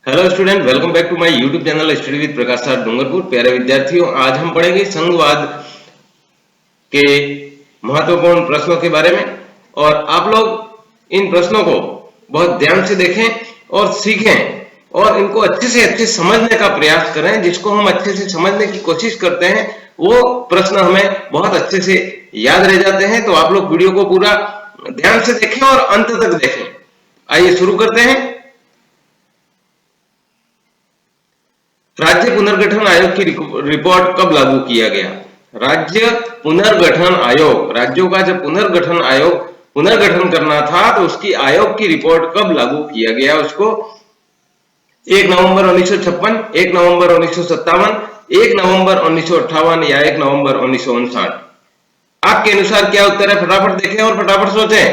Hello student, welcome back to my YouTube channel study with Prakash sir Dungarpur. प्यारे विद्यार्थियों, आज हम पढ़ेंगे संघवाद के महत्वपूर्ण प्रश्नों के बारे में। और आप लोग इन प्रश्नों को बहुत ध्यान से देखें और सीखें और इनको अच्छे से अच्छे समझने का प्रयास करें। जिसको हम अच्छे से समझने की कोशिश करते हैं वो प्रश्न हमें बहुत अच्छे से याद रह जाते हैं। तो आप लोग वीडियो को पूरा ध्यान से देखें और अंत तक देखें। आइए शुरू करते हैं। राज्य पुनर्गठन आयोग की रिपोर्ट कब लागू किया गया? राज्य पुनर्गठन आयोग, राज्यों का जब पुनर्गठन करना था तो उसकी आयोग की रिपोर्ट कब लागू किया गया? उसको 1 नवंबर 1956, 1 नवंबर 1957, 1 नवंबर 1958 या 1 नवंबर 1959। आपके अनुसार क्या उत्तर है? फटाफट देखें और फटाफट सोचें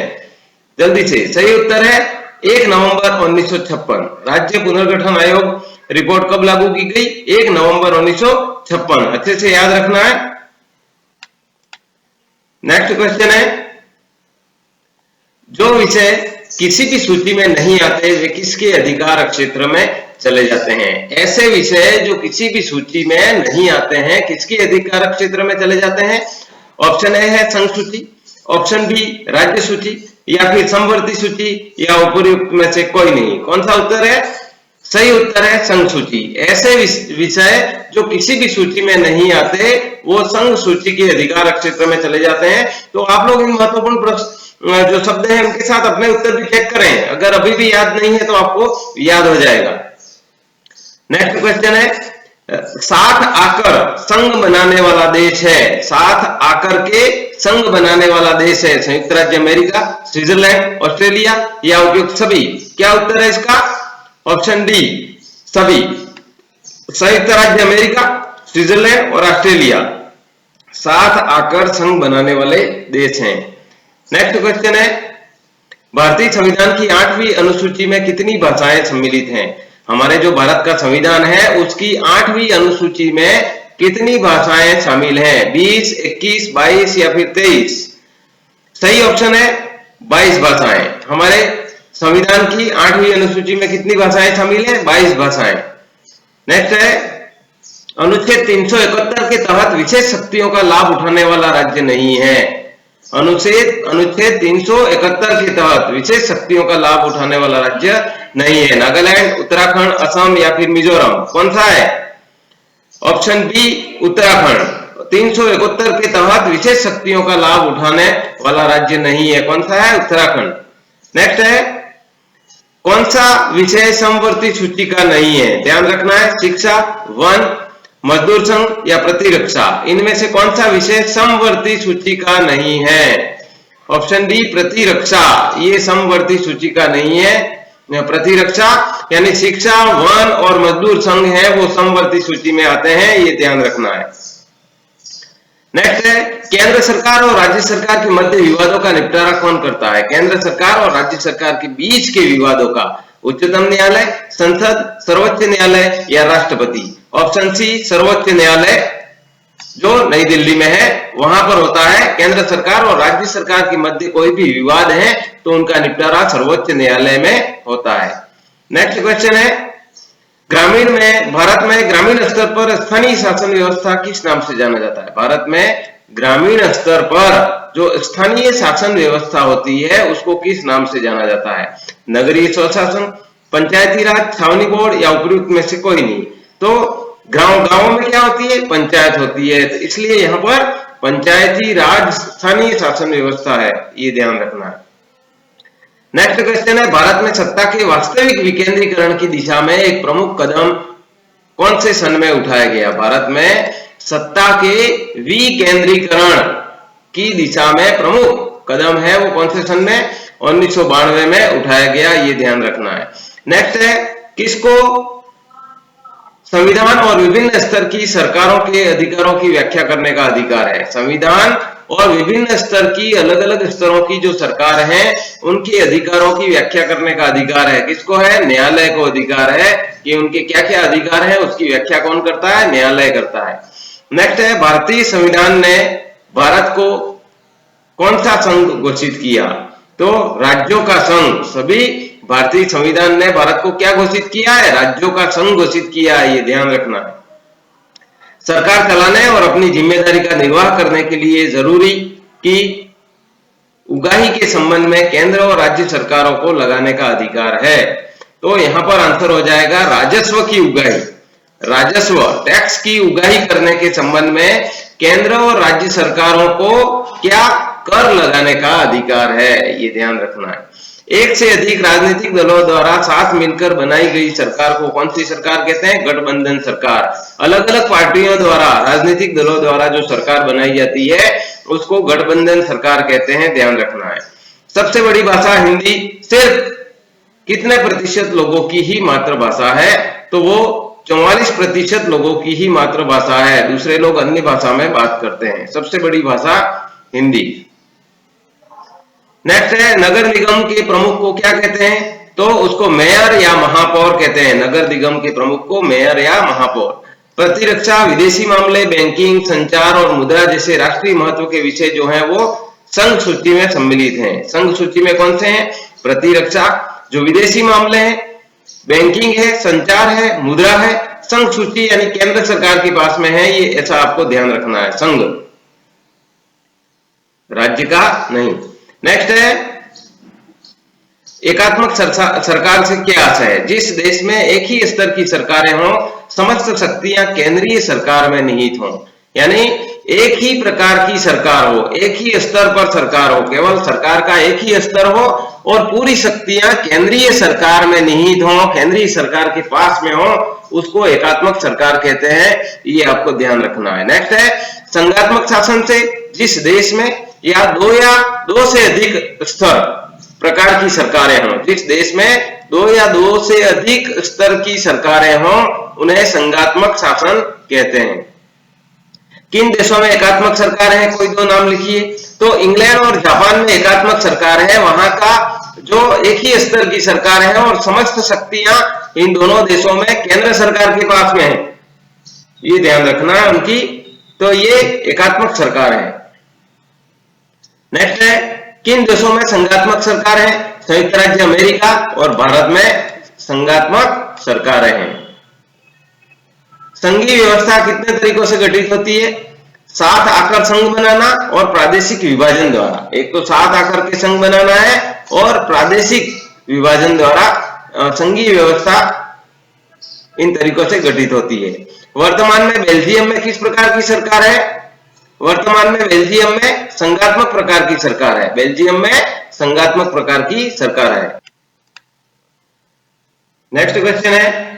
जल्दी से। सही उत्तर है 1 नवंबर 1956। राज्य पुनर्गठन आयोग रिपोर्ट कब लागू की गई? 1 नवंबर 1956। अच्छे से याद रखना है। नेक्स्ट क्वेश्चन है, जो विषय किसी भी सूची में नहीं आते वे किसके अधिकार क्षेत्र में चले जाते हैं? ऐसे विषय जो किसी भी सूची में नहीं आते हैं किसके अधिकार क्षेत्र में चले जाते हैं? ऑप्शन ए है संघ सूची, ऑप्शन बी राज्य सूची, या फिर समवर्ती सूची, या उपयुक्त में से कोई नहीं। कौन सा उत्तर है? सही उत्तर है संघ सूची। ऐसे विषय जो किसी भी सूची में नहीं आते वो संघ सूची के अधिकार क्षेत्र में चले जाते हैं। तो आप लोग इन महत्वपूर्ण प्रश्न जो शब्द हैं उनके साथ अपने उत्तर भी चेक करें। अगर अभी भी याद नहीं है तो आपको याद हो जाएगा। नेक्स्ट क्वेश्चन है, 7 आकर संघ बनाने वाला देश है। 7 आकर के संघ बनाने वाला देश है संयुक्त राज्य अमेरिका, स्विट्जरलैंड, ऑस्ट्रेलिया या उपयुक्त सभी। क्या उत्तर है इसका? ऑप्शन डी सभी। संयुक्त राज्य अमेरिका, स्विट्जरलैंड और ऑस्ट्रेलिया 7 आकर संघ बनाने वाले देश हैं। नेक्स्ट क्वेश्चन है, भारतीय संविधान की 8वीं अनुसूची में कितनी भाषाएं सम्मिलित हैं? हमारे जो भारत का संविधान है उसकी 8वीं अनुसूची में कितनी भाषाएं शामिल हैं? 20, 21, 22 या फिर 23? सही ऑप्शन है 22 भाषाएं। हमारे संविधान की 8वीं अनुसूची में कितनी भाषाएं शामिल हैं? 22 भाषाएं। नेक्स्ट है, अनुच्छेद 371 के तहत विशेष शक्तियों का लाभ उठाने वाला राज्य नहीं है। अनुच्छेद 371 के तहत विशेष शक्तियों का लाभ उठाने वाला राज्य नहीं है। नागालैंड, उत्तराखंड, असम या फिर मिजोरम? कौन सा है? Option B Uttarakhand. 371 के तहत विशेष शक्तियों का लाभ उठाने वाला राज्य नहीं है। कौन सा है? उत्तराखंड। नेक्स्ट है, कौन सा विषय समवर्ती सूची का नहीं है? ध्यान रखना है, शिक्षा, वन, मजदूर संघ या प्रतिरक्षा। इनमें से कौन सा विषय समवर्ती सूची का नहीं है? ऑप्शन डी प्रतिरक्षा, ये समवर्ती सूची का नहीं है। प्रतिरक्षा यानी शिक्षा, वन और मजदूर संघ है वो समवर्ती सूची में आते हैं, ये ध्यान रखना है। नेक्स्ट है, केंद्र सरकार और राज्य सरकार के मध्य विवादों का निपटारा कौन करता है? केंद्र सरकार और राज्य सरकार के बीच के विवादों का उच्चतम न्यायालय, संसद, सर्वोच्च न्यायालय या राष्ट्रपति? ऑप्शन सी सर्वोच्च न्यायालय जो नई दिल्ली में है वहां पर होता है। केंद्र सरकार और राज्य सरकार के मध्य कोई भी विवाद है तो उनका निपटारा सर्वोच्च न्यायालय में होता है। नेक्स्ट क्वेश्चन है, भारत में ग्रामीण स्तर पर स्थानीय शासन व्यवस्था किस नाम से जाना जाता है? भारत में ग्रामीण स्तर पर जो स्थानीय शासन व्यवस्था होती है उसको किस नाम से जाना जाता है? नगरीय स्वशासन, पंचायती राज, छावनी बोर्ड या उपयुक्त में से कोई नहीं। तो गांव में क्या होती है? पंचायत होती है, तो इसलिए यहाँ पर पंचायती राज स्थानीय शासन व्यवस्था है, ये ध्यान रखना है। नेक्स्ट क्वेश्चन है, भारत में सत्ता के वास्तविक विकेंद्रीकरण की दिशा में एक प्रमुख कदम कौन से सन में उठाया गया? भारत में सत्ता के विकेंद्रीकरण की दिशा में प्रमुख कदम है वो कौन से सन में? 1992 में उठाया गया, ये ध्यान रखना है। नेक्स्ट है, किसको संविधान और विभिन्न स्तर की सरकारों के अधिकारों की व्याख्या करने का अधिकार है? संविधान और विभिन्न स्तर की अलग अलग स्तरों की जो सरकार है उनके अधिकारों की व्याख्या करने का अधिकार है। किसको है? न्यायालय को अधिकार है कि उनके क्या क्या अधिकार है उसकी व्याख्या कौन करता है? न्यायालय करता है। नेक्स्ट है, भारतीय संविधान ने भारत को कौन सा संघ घोषित किया? तो राज्यों का संघ, सभी भारतीय संविधान ने भारत को क्या घोषित किया है? राज्यों का संघ घोषित किया है, ये ध्यान रखना है। सरकार चलाने और अपनी जिम्मेदारी का निर्वाह करने के लिए जरूरी कि उगाही के संबंध में केंद्र और राज्य सरकारों को लगाने का अधिकार है। तो यहां पर आंसर हो जाएगा राजस्व की उगाही। राजस्व टैक्स की उगाही करने के संबंध में केंद्र और राज्य सरकारों को क्या कर लगाने का अधिकार है, ये ध्यान रखना है। एक से अधिक राजनीतिक दलों द्वारा साथ मिलकर बनाई गई सरकार को कौन सी सरकार कहते हैं? गठबंधन सरकार। अलग अलग पार्टियों द्वारा, राजनीतिक दलों द्वारा जो सरकार बनाई जाती है उसको गठबंधन सरकार कहते हैं, ध्यान रखना है। सबसे बड़ी भाषा हिंदी सिर्फ कितने प्रतिशत लोगों की ही मातृभाषा है? तो वो 44% लोगों की ही मातृभाषा है, दूसरे लोग अन्य भाषा में बात करते हैं। सबसे बड़ी भाषा हिंदी। नेक्स्ट है नगर निगम के प्रमुख को क्या कहते हैं? तो उसको मेयर या महापौर कहते हैं। नगर निगम के प्रमुख को मेयर या महापौर। प्रतिरक्षा, विदेशी मामले, बैंकिंग, संचार और मुद्रा जैसे राष्ट्रीय महत्व के विषय जो हैं वो संघ सूची में सम्मिलित हैं। संघ सूची में कौन से हैं? प्रतिरक्षा, जो विदेशी मामले हैं, बैंकिंग है, संचार है, मुद्रा है। संघ सूची यानी केंद्र सरकार के पास में है, ये ऐसा आपको ध्यान रखना है। संघ, राज्य का नहीं। नेक्स्ट है एकात्मक सरकार से क्या आशय है? जिस देश में एक ही स्तर की सरकारें हों, समस्त शक्तियां केंद्रीय सरकार में निहित हों, यानी एक ही प्रकार की सरकार हो, एक ही स्तर पर सरकार हो, केवल सरकार का एक ही स्तर हो और पूरी शक्तियां केंद्रीय सरकार में निहित हों, केंद्रीय सरकार के पास में हो, उसको एकात्मक सरकार कहते हैं, ये आपको ध्यान रखना है। नेक्स्ट है संघात्मक शासन से जिस देश में या दो से अधिक स्तर प्रकार की सरकारें हों, जिस देश में दो से अधिक स्तर की सरकारें हों, उन्हें संघात्मक शासन कहते हैं। किन देशों में एकात्मक सरकार है? कोई दो नाम लिखिए। तो इंग्लैंड और जापान में एकात्मक सरकार है, वहां का जो एक ही स्तर की सरकार है और समस्त शक्तियां इन दोनों देशों में केंद्र सरकार के पास में है, ये ध्यान रखना है उनकी। तो ये एकात्मक सरकार है। नेक्स्ट है किन देशों में संघात्मक सरकार है? संयुक्त राज्य अमेरिका और भारत में संघात्मक सरकारें हैं। संघीय व्यवस्था कितने तरीकों से गठित होती है? 7 आकर संघ बनाना और प्रादेशिक विभाजन द्वारा। एक तो 7 आकर के संघ बनाना है और प्रादेशिक विभाजन द्वारा संघीय व्यवस्था इन तरीकों से गठित होती है। वर्तमान में बेल्जियम में किस प्रकार की सरकार है? वर्तमान में बेल्जियम में संघात्मक प्रकार की सरकार है। बेल्जियम में संघात्मक प्रकार की सरकार है। नेक्स्ट क्वेश्चन है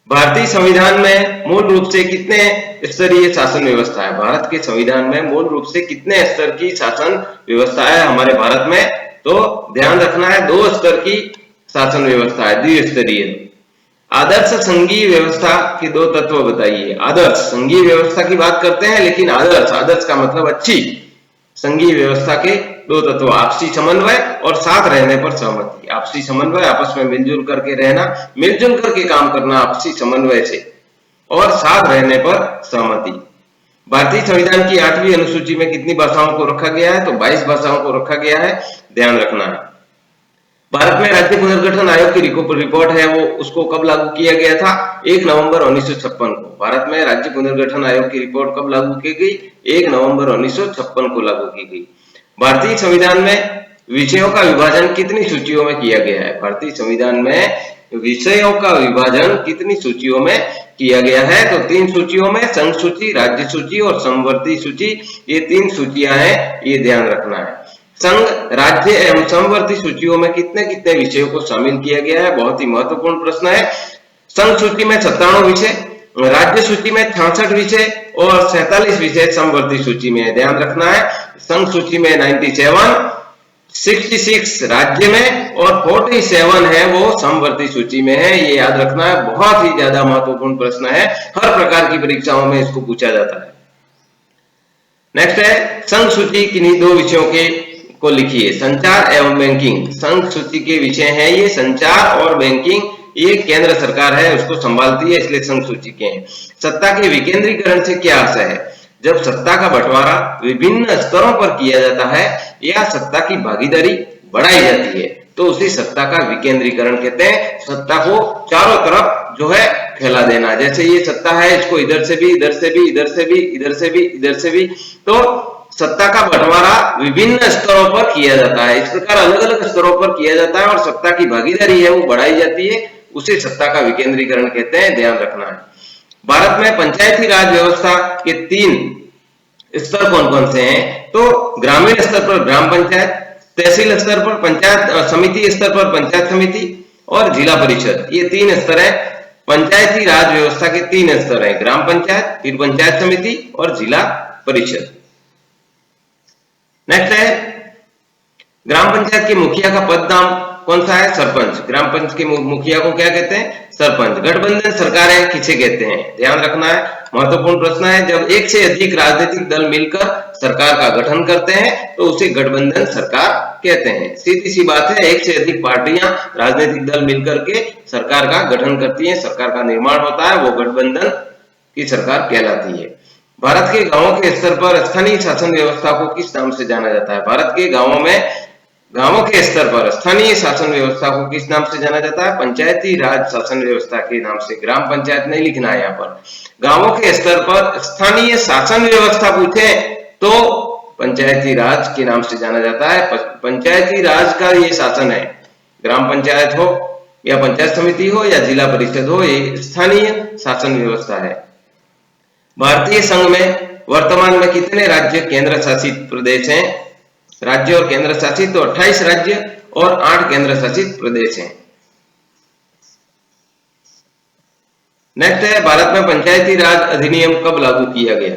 भारतीय संविधान में मूल रूप से कितने स्तरीय शासन व्यवस्था है? भारत के संविधान में मूल रूप से कितने स्तर की शासन व्यवस्था है हमारे भारत में? तो ध्यान रखना है 2 स्तर की शासन व्यवस्था है, द्विस्तरीय। आदर्श संघीय व्यवस्था के 2 तत्व बताइए। आदर्श संघीय व्यवस्था की बात करते हैं, लेकिन आदर्श का मतलब अच्छी संघीय व्यवस्था के 2 तत्व, आपसी समन्वय और साथ रहने पर सहमति। आपसी समन्वय, आपस में मिलजुल करके रहना, मिलजुल करके काम करना आपसी समन्वय से, और साथ रहने पर सहमति। भारतीय संविधान की 8वीं अनुसूची में कितनी भाषाओं को रखा गया है? तो 22 भाषाओं को रखा गया है, ध्यान रखना है। भारत में राज्य पुनर्गठन आयोग की रिपोर्ट है, वो उसको कब लागू किया गया था? 1 नवंबर 1956 को। भारत में राज्य पुनर्गठन आयोग की रिपोर्ट कब लागू की गई? 1 नवंबर 1956 को लागू की गई। भारतीय संविधान में विषयों का विभाजन कितनी सूचियों में किया गया है? भारतीय संविधान में विषयों का विभाजन कितनी सूचियों में किया गया है? तो 3 सूचियों में, संघ सूची, राज्य सूची और समवर्ती सूची, ये 3 सूचियां हैं, ये ध्यान रखना है। संघ, राज्य एवं समवर्ती सूचियों में कितने कितने विषयों को शामिल किया गया है? बहुत ही महत्वपूर्ण प्रश्न है। संघ सूची में 97 विषय, राज्य सूची में 66 विषय और 47 विषय समवर्ती सूची में है, ध्यान रखना है। संघ सूची में 97, 66 राज्य में और 47 है वो समवर्ती सूची में है, ये याद रखना है। बहुत ही ज्यादा महत्वपूर्ण प्रश्न है, हर प्रकार की परीक्षाओं में इसको पूछा जाता है। नेक्स्ट है संघ सूची किन्हीं 2 विषयों के को लिखिए। संचार एवं बैंकिंग संघ सूची के विषय हैं ये। संचार और बैंकिंग ये केंद्र सरकार है, उसको संभालती है, इसलिए संघ सूची के हैं। सत्ता के विकेंद्रीकरण से क्या आशय है? जब सत्ता का बंटवारा विभिन्न स्तरों पर किया जाता है या सत्ता की भागीदारी बढ़ाई जाती है, तो उसी सत्ता का विकेंद्रीकरण कहते हैं। सत्ता को चारों तरफ जो है फैला देना, जैसे ये सत्ता है, इसको इधर से भी, इधर से भी, इधर से भी, इधर से भी, इधर से भी, तो सत्ता का बंटवारा विभिन्न स्तरों पर किया जाता है। इस प्रकार अलग अलग स्तरों पर किया जाता है और सत्ता की भागीदारी है वो बढ़ाई जाती है, उसे सत्ता का विकेंद्रीकरण कहते हैं, ध्यान रखना है। भारत में पंचायती राज व्यवस्था के 3 स्तर कौन कौन से हैं? तो ग्रामीण स्तर पर ग्राम पंचायत, तहसील स्तर पर पंचायत समिति, स्तर पर पंचायत समिति और जिला परिषद, ये 3 स्तर है। पंचायती राज व्यवस्था के 3 स्तर है, ग्राम पंचायत, फिर पंचायत समिति और जिला परिषद। नेक्स्ट है ग्राम पंचायत के मुखिया का पद नाम कौन सा है? सरपंच। ग्राम पंचायत के मुखिया को क्या कहते हैं? सरपंच। गठबंधन सरकारें किसे कहते हैं? ध्यान रखना है, महत्वपूर्ण प्रश्न है। जब एक से अधिक राजनीतिक दल मिलकर सरकार का गठन करते हैं तो उसे गठबंधन सरकार कहते हैं। सीधी सी बात है, एक से अधिक पार्टियां, राजनीतिक दल मिलकर के सरकार का गठन करती हैं, सरकार का निर्माण होता है, वो गठबंधन की सरकार कहलाती है। भारत के गांवों के स्तर पर स्थानीय शासन व्यवस्था को किस नाम से जाना जाता है? भारत के गांवों के स्तर पर स्थानीय शासन व्यवस्था को किस नाम से जाना जाता है? पंचायती राज शासन व्यवस्था के नाम से। ग्राम पंचायत नहीं लिखना है यहाँ पर। गांवों के स्तर पर स्थानीय शासन व्यवस्था पूछे तो पंचायती राज के नाम से जाना जाता है। पंचायती राज का ये शासन है, ग्राम पंचायत हो या पंचायत समिति हो या जिला परिषद हो, ये स्थानीय शासन व्यवस्था है। भारतीय संघ में वर्तमान में कितने राज्य केंद्र शासित प्रदेश हैं? राज्य और केंद्र शासित तो 28 राज्य और 8 केंद्र शासित प्रदेश हैं। नेक्स्ट है भारत में पंचायती राज अधिनियम कब लागू किया गया?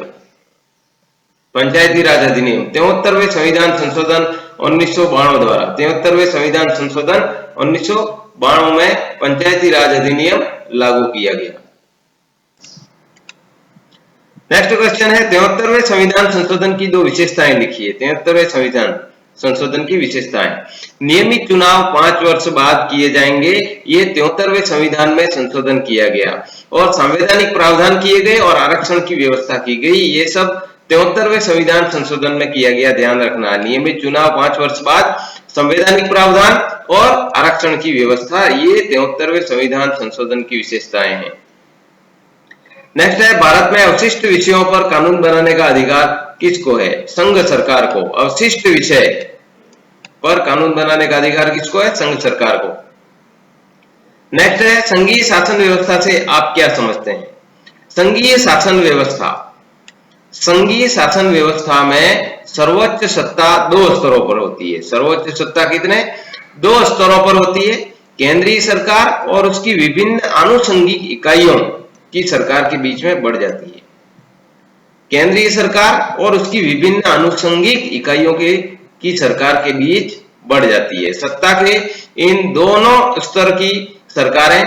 पंचायती राज अधिनियम 73वें संविधान संशोधन 1992 द्वारा, 73वें संविधान संशोधन 1992 में पंचायती राज अधिनियम लागू किया गया। नेक्स्ट क्वेश्चन है 73वें संविधान संशोधन की 2 विशेषताएं लिखिए। 73वें संविधान संशोधन की विशेषताएं। नियमित चुनाव 5 वर्ष बाद किए जाएंगे, ये 73वें संविधान में संशोधन किया गया। और संवैधानिक प्रावधान किए गए और आरक्षण की व्यवस्था की गई, ये सब 73वें संविधान संशोधन में किया गया, ध्यान रखना। नियमित चुनाव 5 वर्ष बाद, संवैधानिक प्रावधान और आरक्षण की व्यवस्था, ये 73वें संविधान संशोधन की विशेषताएं हैं। नेक्स्ट है भारत में अवशिष्ट विषयों पर कानून बनाने का अधिकार किसको है? संघ सरकार को। अवशिष्ट विषय पर कानून बनाने का अधिकार किसको है? संघ सरकार को। नेक्स्ट है संघीय शासन व्यवस्था से आप क्या समझते हैं? संघीय शासन व्यवस्था, संघीय शासन व्यवस्था में सर्वोच्च सत्ता 2 स्तरों पर होती है। सर्वोच्च सत्ता कितने? 2 स्तरों पर होती है। केंद्रीय सरकार और उसकी विभिन्न आनुषंगिक इकाइयों की सरकार के बीच में बढ़ जाती है। केंद्रीय सरकार और उसकी विभिन्न आनुषंगिक इकाइयों की सरकार के बीच बढ़ जाती है। सत्ता के इन दोनों स्तर की सरकारें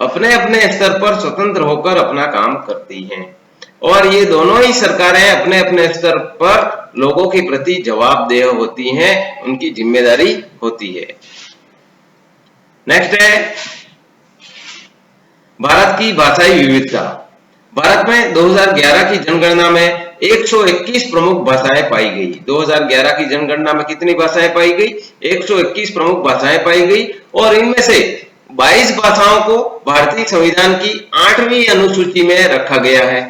अपने अपने स्तर पर स्वतंत्र होकर अपना काम करती हैं और ये दोनों ही सरकारें अपने अपने स्तर पर लोगों के प्रति जवाबदेह होती हैं, उनकी जिम्मेदारी होती है। नेक्स्ट है भारत की भाषाई विविधता। भारत में 2011 की जनगणना में 121 प्रमुख भाषाएं पाई गई। 2011 की जनगणना में कितनी भाषाएं पाई गई? 121 प्रमुख भाषाएं पाई गई और इनमें से 22 भाषाओं को भारतीय संविधान की 8वीं अनुसूची में रखा गया है।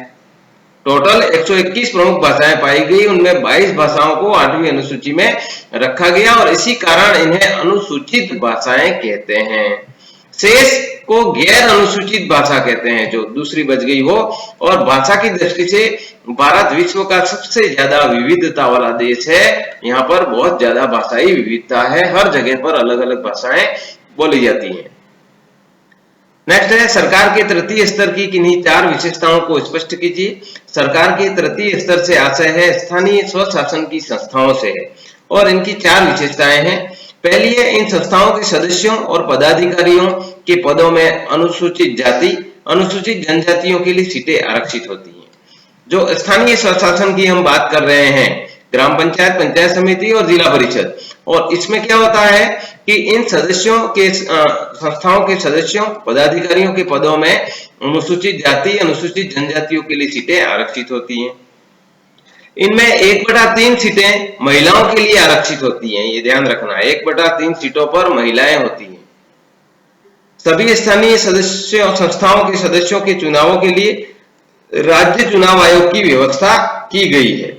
टोटल 121 प्रमुख भाषाएं पाई गई, उनमें 22 भाषाओं को 8वीं अनुसूची में रखा गया और इसी कारण इन्हें अनुसूचित भाषाएं कहते हैं। शेष को गैर अनुसूचित भाषा कहते हैं, जो दूसरी बच गई हो। और भाषा की दृष्टि से भारत विश्व का सबसे ज्यादा विविधता वाला देश है। यहाँ पर बहुत ज्यादा भाषाई विविधता है, हर जगह पर अलग अलग भाषाएं बोली जाती हैं। नेक्स्ट है सरकार के तृतीय स्तर की किन्हीं 4 विशेषताओं को स्पष्ट कीजिए। सरकार के तृतीय स्तर से आशय है स्थानीय स्वशासन की संस्थाओं से है और इनकी 4 विशेषताएं हैं। पहली है इन संस्थाओं के सदस्यों और पदाधिकारियों के पदों में अनुसूचित जाति, अनुसूचित जनजातियों के लिए सीटें आरक्षित होती हैं। जो स्थानीय स्वशासन की हम बात कर रहे हैं, ग्राम पंचायत, पंचायत समिति और जिला परिषद, और इसमें क्या होता है कि इन सदस्यों के संस्थाओं के सदस्यों, पदाधिकारियों के पदों में अनुसूचित जाति, अनुसूचित जनजातियों के लिए सीटें आरक्षित होती हैं। इनमें 1/3 सीटें महिलाओं के लिए आरक्षित होती हैं, ये ध्यान रखना। 1/3 सीटों पर महिलाएं होती हैं। सभी स्थानीय सदस्यों संस्थाओं के सदस्यों के चुनावों के लिए राज्य चुनाव आयोग की व्यवस्था की गई है।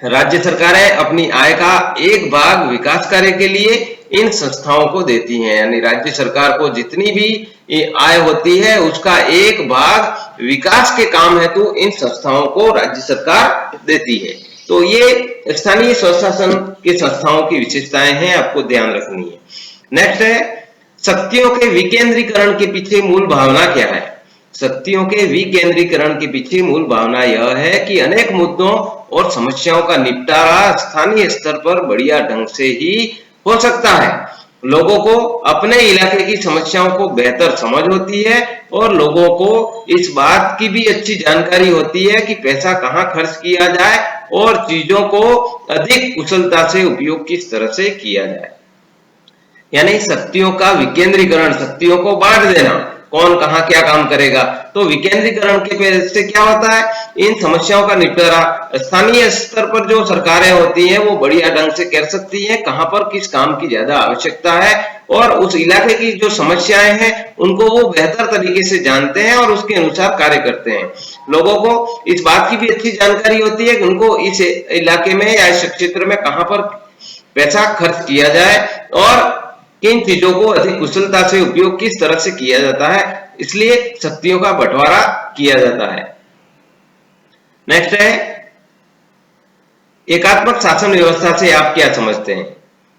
राज्य सरकारें अपनी आय का एक भाग विकास कार्य के लिए इन संस्थाओं को देती हैं, यानी राज्य सरकार को जितनी भी आय होती है उसका एक भाग विकास के काम हेतु इन संस्थाओं को राज्य सरकार देती है। तो ये स्थानीय स्वशासन के संस्थाओं की विशेषताएं हैं, आपको ध्यान रखनी है। नेक्स्ट है, शक्तियों के विकेंद्रीकरण के पीछे मूल भावना क्या है? शक्तियों के विकेंद्रीकरण के पीछे मूल भावना यह है कि अनेक मुद्दों और समस्याओं का निपटारा स्थानीय स्तर पर बढ़िया ढंग से ही हो सकता है। लोगों को अपने इलाके की समस्याओं को बेहतर समझ होती है और लोगों को इस बात की भी अच्छी जानकारी होती है कि पैसा कहाँ खर्च किया जाए और चीजों को अधिक कुशलता से उपयोग किस तरह से किया जाए। यानी शक्तियों का विकेंद्रीकरण, शक्तियों को बांट देना, कौन कहाँ क्या काम करेगा। तो विकेंद्रीकरण के से क्या होता है, इन समस्याओं का निपटारा स्थानीय स्तर पर जो सरकारें होती हैं वो बढ़िया ढंग से कर सकती हैं, कहाँ पर किस काम की ज्यादा आवश्यकता है और उस इलाके की जो समस्याएं हैं उनको वो बेहतर तरीके से जानते हैं और उसके अनुसार कार्य करते हैं। लोगों को इस बात की भी अच्छी जानकारी होती है कि उनको इस इलाके में या इस क्षेत्र में कहाँ पर पैसा खर्च किया जाए और किन चीजों को अधिक कुशलता से उपयोग किस तरह से किया जाता है, इसलिए शक्तियों का बंटवारा किया जाता है। नेक्स्ट है, एकात्मक शासन व्यवस्था से आप क्या समझते हैं?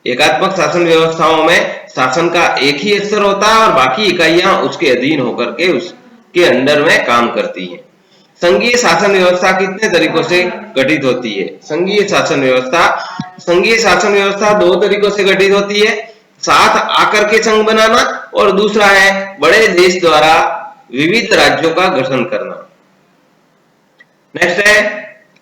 एकात्मक शासन व्यवस्थाओं में शासन का एक ही स्तर होता है और बाकी इकाइयां उसके अधीन होकर के उसके अंडर में काम करती हैं। संघीय शासन व्यवस्था कितने तरीकों से गठित होती है? संघीय शासन व्यवस्था 2 तरीकों से गठित होती है, साथ आकर के संघ बनाना और दूसरा है बड़े देश द्वारा विविध राज्यों का गठन करना। नेक्स्ट है,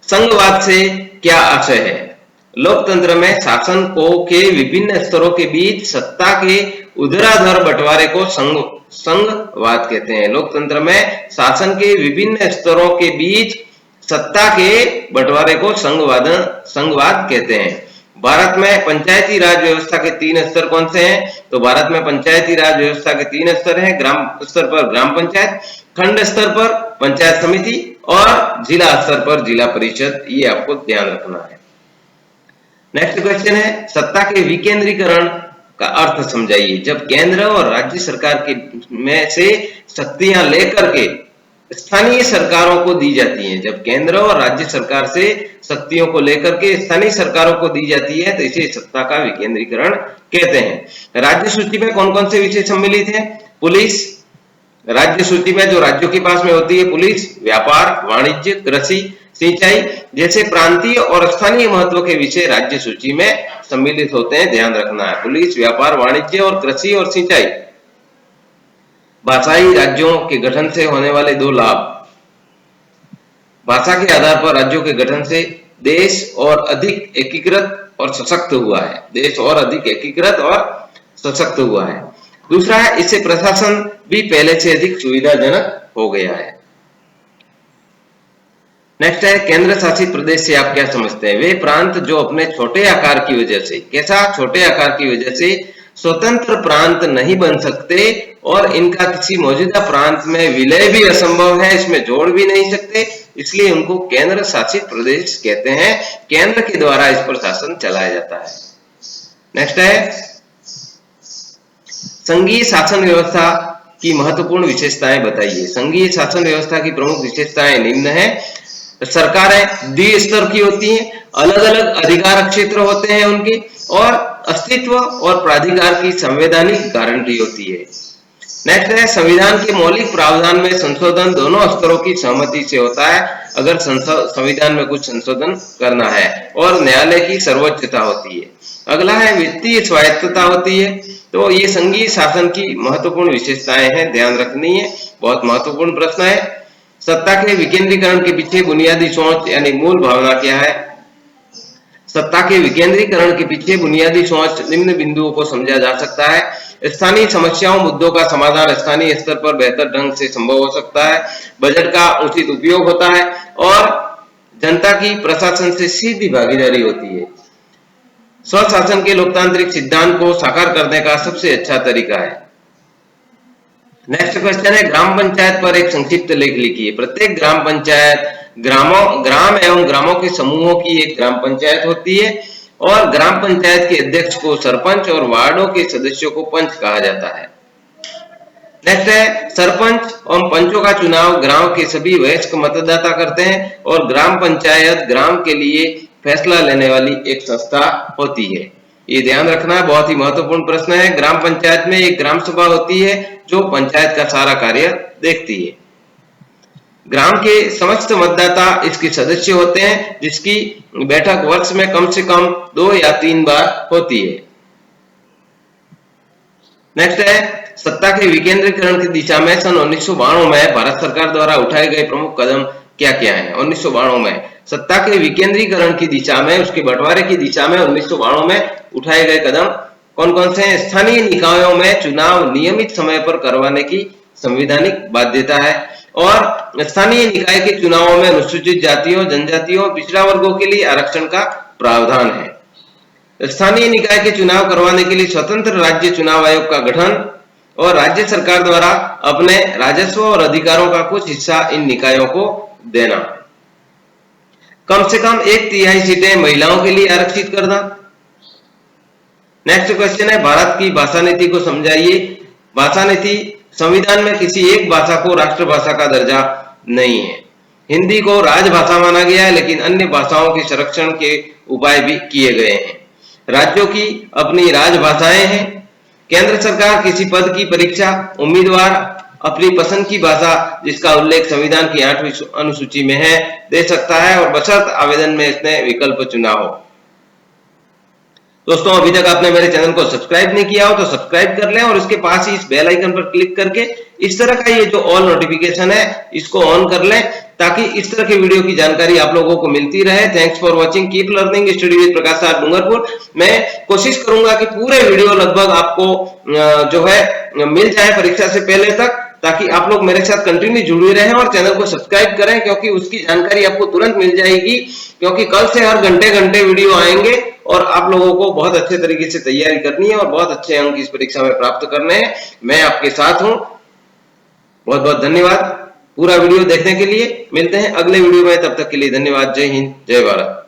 संघवाद से क्या आशय है? लोकतंत्र में शासन को के विभिन्न स्तरों के बीच सत्ता के ऊर्ध्वाधर बंटवारे को संघवाद कहते हैं। लोकतंत्र में शासन के विभिन्न स्तरों के बीच सत्ता के बंटवारे को संघवाद कहते हैं। भारत में पंचायती राज व्यवस्था के 3 स्तर कौन से हैं? तो भारत में पंचायती राज व्यवस्था के 3 स्तर हैं। ग्राम स्तर पर ग्राम पंचायत, खंड स्तर पर पंचायत समिति और जिला स्तर पर जिला परिषद, ये आपको ध्यान रखना है। नेक्स्ट क्वेश्चन है, सत्ता के विकेंद्रीकरण का अर्थ समझाइए। जब केंद्र और राज्य सरकार के में से शक्तियां लेकर के स्थानीय सरकारों को दी जाती हैं, जब केंद्र और राज्य सरकार से शक्तियों को लेकर के स्थानीय सरकारों को दी जाती है तो इसे सत्ता का विकेंद्रीकरण कहते हैं। राज्य सूची में कौन कौन से विषय सम्मिलित हैं? पुलिस, राज्य सूची में जो राज्यों के पास में होती है पुलिस, व्यापार, वाणिज्य, कृषि, सिंचाई जैसे प्रांतीय और स्थानीय महत्व के विषय राज्य सूची में सम्मिलित होते हैं, ध्यान रखना है। पुलिस, व्यापार, वाणिज्य और कृषि और सिंचाई। भाषाई राज्यों के गठन से होने वाले 2 लाभ। भाषा के आधार पर राज्यों के गठन से देश और अधिक एकीकृत और सशक्त हुआ है। देश और अधिक एकीकृत और सशक्त हुआ है। दूसरा है, इससे प्रशासन भी पहले से अधिक सुविधाजनक हो गया है। नेक्स्ट है, केंद्र शासित प्रदेश से आप क्या समझते हैं? वे प्रांत जो अपने छोटे आकार की वजह से, कैसा छोटे आकार की वजह से स्वतंत्र प्रांत नहीं बन सकते और इनका किसी मौजूदा प्रांत में विलय भी असंभव है, इसमें जोड़ भी नहीं सकते, इसलिए उनको केंद्र शासित प्रदेश कहते हैं। केंद्र के द्वारा इस पर शासन चलाया जाता है। नेक्स्ट है, संघीय शासन व्यवस्था की महत्वपूर्ण विशेषताएं बताइए। संघीय शासन व्यवस्था की प्रमुख विशेषताएं निम्न है। सरकारें द्विस्तर की होती हैं, अलग अलग अधिकार क्षेत्र होते हैं उनके, और अस्तित्व और प्राधिकार की संवैधानिक गारंटी होती है। नेक्स्ट है, संविधान के मौलिक प्रावधान में संशोधन दोनों स्तरों की सहमति से होता है अगर संविधान में कुछ संशोधन करना है, और न्यायालय की सर्वोच्चता होती है। अगला है, वित्तीय स्वायत्तता होती है। तो ये संघीय शासन की महत्वपूर्ण विशेषताएं हैं, ध्यान रखनी है, बहुत महत्वपूर्ण प्रश्न है। सत्ता के विकेंद्रीकरण के पीछे बुनियादी सोच यानी मूल भावना क्या है? सत्ता के विकेंद्रीकरण के पीछे बुनियादी सोच निम्न बिंदुओं को समझा जा सकता है। स्थानीय समस्याओं मुद्दों का समाधान स्थानीय स्तर पर बेहतर ढंग से संभव हो सकता है, बजट का उचित उपयोग होता है और जनता की प्रशासन से सीधी भागीदारी होती है। स्वशासन के लोकतांत्रिक सिद्धांत को साकार करने का सबसे अच्छा तरीका है। नेक्स्ट क्वेश्चन है, ग्राम पंचायत पर एक संक्षिप्त लेख लिखिए। प्रत्येक ग्राम पंचायत ग्राम एवं ग्रामों के समूहों की एक ग्राम पंचायत होती है और ग्राम पंचायत के अध्यक्ष को सरपंच और वार्डों के सदस्यों को पंच कहा जाता है। नेक्स्ट है, सरपंच और पंचों का चुनाव ग्राम के सभी वयस्क मतदाता करते हैं और ग्राम पंचायत ग्राम के लिए फैसला लेने वाली एक संस्था होती है। ये ध्यान रखना बहुत ही महत्वपूर्ण प्रश्न है। ग्राम पंचायत में एक ग्राम सभा होती है जो पंचायत का सारा कार्य देखती है। ग्राम के समस्त मतदाता इसके सदस्य होते हैं, जिसकी बैठक वर्ष में कम से कम 2 या 3 बार होती है। नेक्स्ट है, सत्ता के विकेंद्रीकरण की दिशा में सन 1992 में भारत सरकार द्वारा उठाए गए प्रमुख कदम क्या क्या हैं। 1992 में सत्ता के विकेंद्रीकरण की दिशा में, उसके बंटवारे की दिशा में 1992 में उठाए गए कदम कौन कौन से हैं। स्थानीय निकायों में चुनाव नियमित समय पर करवाने की संवैधानिक बाध्यता है और स्थानीय निकाय के चुनावों में अनुसूचित जातियों, जनजातियों, पिछड़ा वर्गों के लिए आरक्षण का प्रावधान है। स्थानीय निकाय के चुनाव करवाने के लिए स्वतंत्र राज्य चुनाव आयोग का गठन और राज्य सरकार द्वारा अपने राजस्व और अधिकारों का कुछ हिस्सा इन निकायों को देना। कम से कम 1/3 सीटें महिलाओं के लिए आरक्षित करना। नेक्स्ट क्वेश्चन है, भारत की भाषा नीति को समझाइए। भाषा नीति संविधान में किसी एक भाषा को राष्ट्रभाषा का दर्जा नहीं है। हिंदी को राजभाषा माना गया है, लेकिन अन्य भाषाओं के संरक्षण के उपाय भी किए गए हैं। राज्यों की अपनी राजभाषाएं हैं। केंद्र सरकार किसी पद की परीक्षा उम्मीदवार अपनी पसंद की भाषा, जिसका उल्लेख संविधान की 8वीं अनुसूची में है, दे सकता है और बशर्त आवेदन में इसने विकल्प चुना हो। दोस्तों, अभी तक आपने मेरे चैनल को सब्सक्राइब नहीं किया हो तो सब्सक्राइब कर लें और इसके पास ही इस बेल आइकन पर क्लिक करके इस तरह का ये जो ऑल नोटिफिकेशन है इसको ऑन कर लें, ताकि इस तरह के वीडियो की जानकारी आप लोगों को मिलती रहे। Thanks for watching, keep learning, study with Prakash sir Dungarpur. मैं कोशिश करूंगा कि पूरे वीडियो लगभग आपको जो है मिल जाए परीक्षा से पहले तक, ताकि आप लोग मेरे साथ कंटिन्यू जुड़े रहें और चैनल को सब्सक्राइब करें, क्योंकि उसकी जानकारी आपको तुरंत मिल जाएगी। क्योंकि कल से हर घंटे वीडियो आएंगे और आप लोगों को बहुत अच्छे तरीके से तैयारी करनी है और बहुत अच्छे अंक इस परीक्षा में प्राप्त करने हैं। मैं आपके साथ हूं। बहुत बहुत धन्यवाद पूरा वीडियो देखने के लिए। मिलते हैं अगले वीडियो में, तब तक के लिए धन्यवाद। जय हिंद, जय भारत।